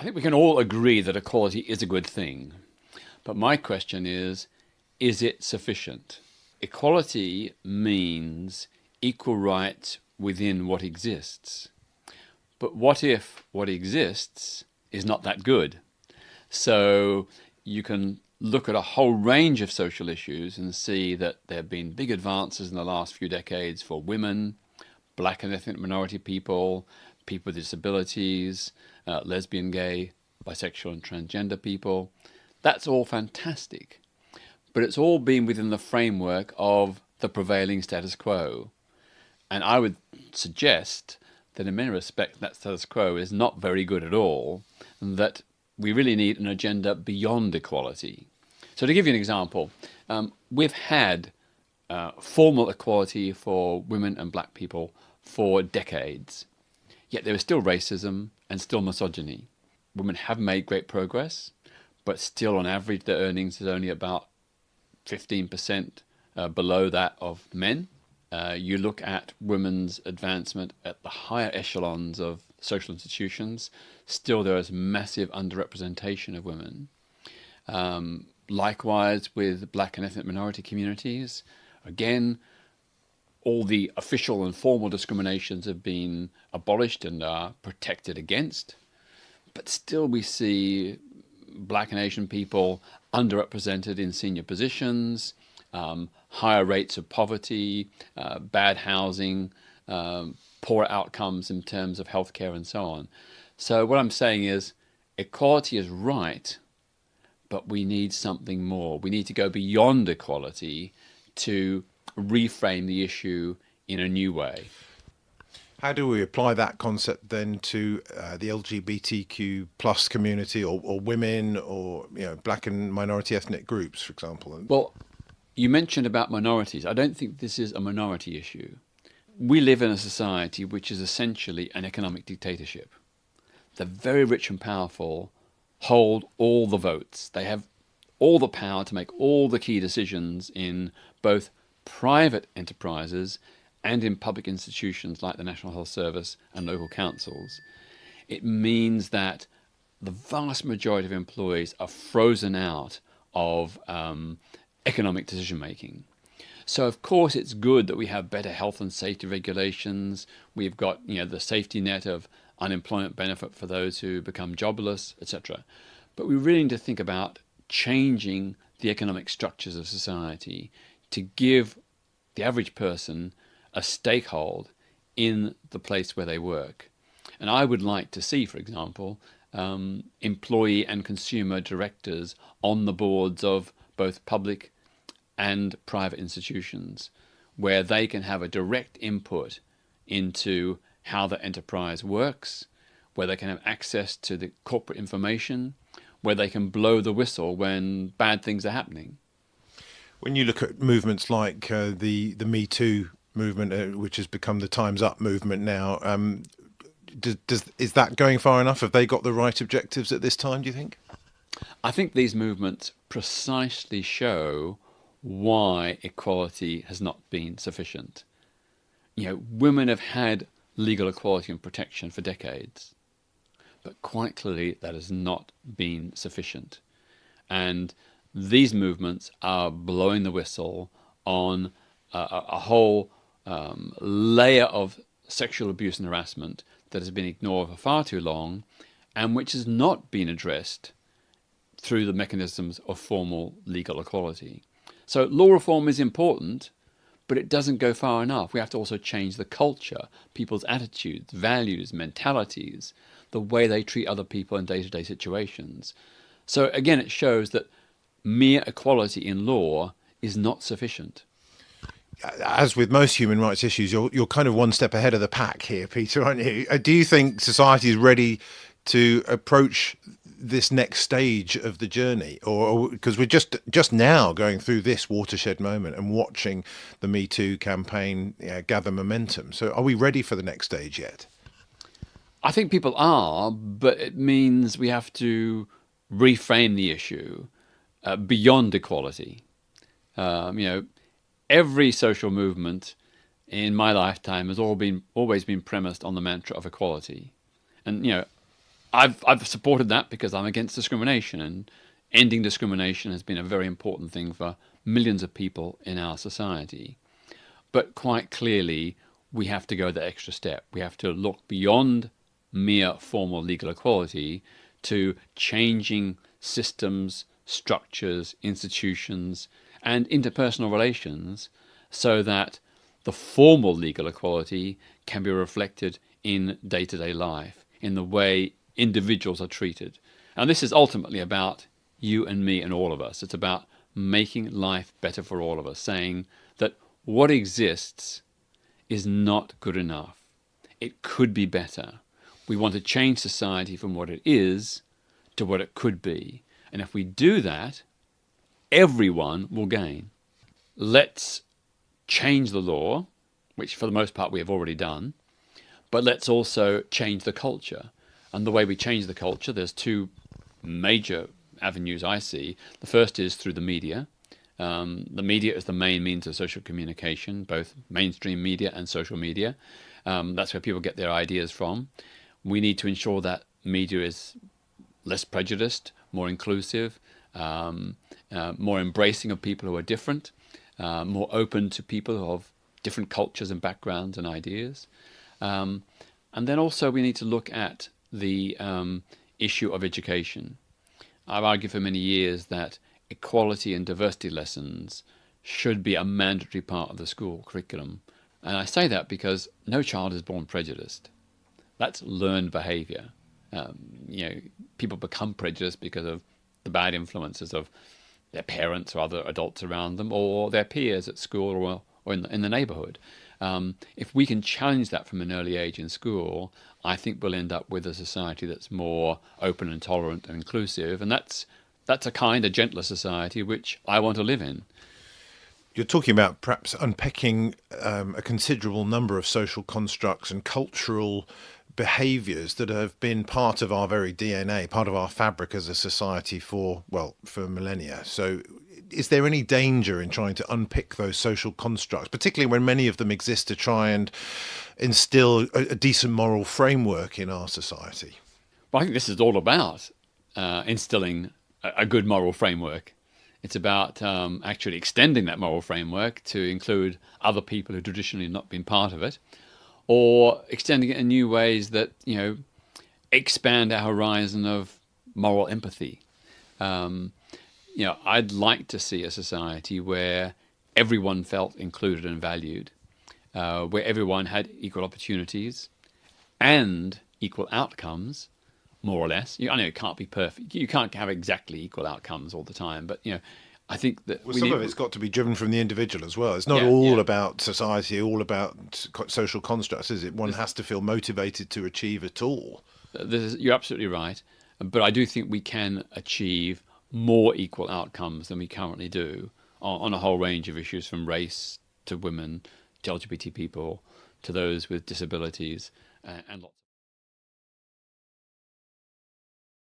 I think we can all agree that equality is a good thing. But my question is it sufficient? Equality means equal rights within what exists. But what if what exists is not that good? So you can look at a whole range of social issues and see that there have been big advances in the last few decades for women, black and ethnic minority people, people with disabilities, lesbian, gay, bisexual and transgender people. That's all fantastic. But it's all been within the framework of the prevailing status quo. And I would suggest that in many respects that status quo is not very good at all, and that we really need an agenda beyond equality. So to give you an example, we've had formal equality for women and black people for decades, yet there is still racism and still misogyny. Women have made great progress, but still on average their earnings is only about 15% below that of men. You look at women's advancement at the higher echelons of social institutions, still there is massive underrepresentation of women. Likewise with black and ethnic minority communities, again, all the official and formal discriminations have been abolished and are protected against, but still we see black and Asian people underrepresented in senior positions, higher rates of poverty, bad housing, poor outcomes in terms of healthcare and so on. So what I'm saying is equality is right, but we need something more. We need to go beyond equality to reframe the issue in a new way. How do we apply that concept then to the LGBTQ plus community, or women, or black and minority ethnic groups, for example? Well, you mentioned about minorities. I don't think this is a minority issue. We live in a society which is essentially an economic dictatorship. The very rich and powerful hold all the votes. They have all the power to make all the key decisions in both private enterprises and in public institutions like the National Health Service and local councils. It means that the vast majority of employees are frozen out of economic decision making. So of course it's good that we have better health and safety regulations. We've got the safety net of unemployment benefit for those who become jobless, etc. But we really need to think about changing the economic structures of society to give the average person a stakehold in the place where they work. And I would like to see, for example, employee and consumer directors on the boards of both public and private institutions, where they can have a direct input into how the enterprise works, where they can have access to the corporate information, where they can blow the whistle when bad things are happening. When you look at movements like the Me Too movement, which has become the Time's Up movement now, is that going far enough? Have they got the right objectives at this time, do you think? I think these movements precisely show why equality has not been sufficient. Women have had legal equality and protection for decades, but quite clearly that has not been sufficient. And these movements are blowing the whistle on a whole layer of sexual abuse and harassment that has been ignored for far too long, and which has not been addressed through the mechanisms of formal legal equality. So law reform is important, but it doesn't go far enough. We have to also change the culture, people's attitudes, values, mentalities, the way they treat other people in day-to-day situations. So again, it shows that mere equality in law is not sufficient. As with most human rights issues, you're kind of one step ahead of the pack here, Peter, aren't you? Do you think society is ready to approach this next stage of the journey, or because we're just now going through this watershed moment and watching the Me Too campaign gather momentum? So are we ready for the next stage yet? I think people are, but it means we have to reframe the issue beyond equality. Every social movement in my lifetime has always been premised on the mantra of equality. And, I've supported that because I'm against discrimination, and ending discrimination has been a very important thing for millions of people in our society. But quite clearly, we have to go the extra step. We have to look beyond mere formal legal equality to changing systems, structures, institutions, and interpersonal relations so that the formal legal equality can be reflected in day-to-day life, in the way individuals are treated. And this is ultimately about you and me and all of us. It's about making life better for all of us, saying that what exists is not good enough. It could be better. We want to change society from what it is to what it could be. And if we do that, everyone will gain. Let's change the law, which for the most part we have already done, but let's also change the culture. And the way we change the culture, there's two major avenues I see. The first is through the media. The media is the main means of social communication, both mainstream media and social media. That's where people get their ideas from. We need to ensure that media is less prejudiced, more inclusive, more embracing of people who are different, more open to people of different cultures and backgrounds and ideas. And then also we need to look at the issue of education. I've argued for many years that equality and diversity lessons should be a mandatory part of the school curriculum. And I say that because no child is born prejudiced. That's learned behavior. People become prejudiced because of the bad influences of their parents or other adults around them, or their peers at school or in the neighborhood. If we can challenge that from an early age in school, I think we'll end up with a society that's more open and tolerant and inclusive, and that's a kinder, gentler society which I want to live in. You're talking about perhaps unpicking a considerable number of social constructs and cultural behaviours that have been part of our very DNA, part of our fabric as a society for millennia. So is there any danger in trying to unpick those social constructs, particularly when many of them exist to try and instill a decent moral framework in our society? Well, I think this is all about instilling a good moral framework. It's about actually extending that moral framework to include other people who traditionally have not been part of it, or extending it in new ways that expand our horizon of moral empathy. I'd like to see a society where everyone felt included and valued, where everyone had equal opportunities and equal outcomes, more or less. I know it can't be perfect. You can't have exactly equal outcomes all the time, but I think that some of it's got to be driven from the individual as well. It's not all about society, all about social constructs, is it? One has to feel motivated to achieve it all. You're absolutely right, but I do think we can achieve more equal outcomes than we currently do on a whole range of issues, from race to women to LGBT people to those with disabilities and lots.